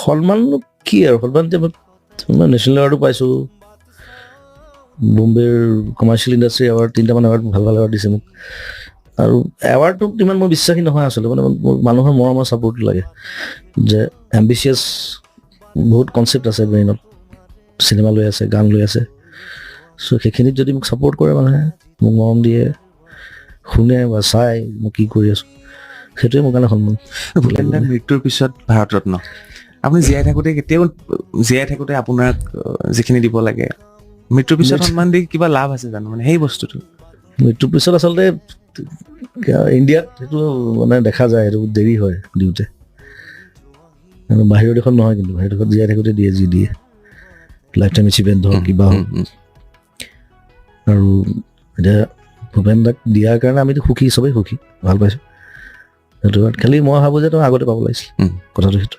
সন্মান কি আৰু সন্মান এতিয়া মই নেশ্যনেল এৱাৰ্ডো পাইছোঁ, বম্বেৰ কমাৰ্চিয়েল ইণ্ডাষ্ট্ৰী এৱাৰ্ড 3টামান এৱাৰ্ড ভাল ভাল এৱাৰ্ড দিছে মোক। আৰু এৱাৰ্ডটোত ইমান মই বিশ্বাসী নহয় আচলতে, মানে মোৰ মানুহৰ মৰমৰ ছাপোৰ্ট লাগে, যে এম্বিচিয়াছ বহুত কনচেপ্ট আছে ব্ৰেইনত, চিনেমা লৈ আছে, গান লৈ আছে, চ' সেইখিনিত যদি মোক ছাপোৰ্ট কৰে মানুহে, মোক মৰম দিয়ে, শুনে বা চাই মই কি কৰি আছোঁ, সেইটোৱে মোৰ কাৰণে সন্মান। ভূপেন দাৰ মৃত্যুৰ পিছত ভাৰত ৰত্ন আপুনি জীয়াই থাকোঁতে কেতিয়াও জীয়াই থাকোঁতে আপোনাক যিখিনি দিব লাগে, মৃত্যুৰ পিছত সন্মান দি কিবা লাভ আছে জানো, মানে সেই বস্তুটো? মৃত্যুৰ পিছত আচলতে ইণ্ডিয়াত সেইটো মানে দেখা যায়, সেইটো দেৰি হয় দিওঁতে, বাহিৰৰ দেশত নহয়, কিন্তু বাহিৰৰ দেশত জীয়াই থাকোঁতে দিয়ে, যি দিয়ে লাইফ টাইম এচিভমেণ্ট হওক কিবা হওক। আৰু এতিয়া ভূপেন দাক দিয়াৰ কাৰণে আমিতো সুখী, চবেই সুখী, ভাল পাইছোঁ সেইটো। খালি মই ভাবোঁ যে তই আগতে পাব লাগিছিল, কথাটো সেইটো।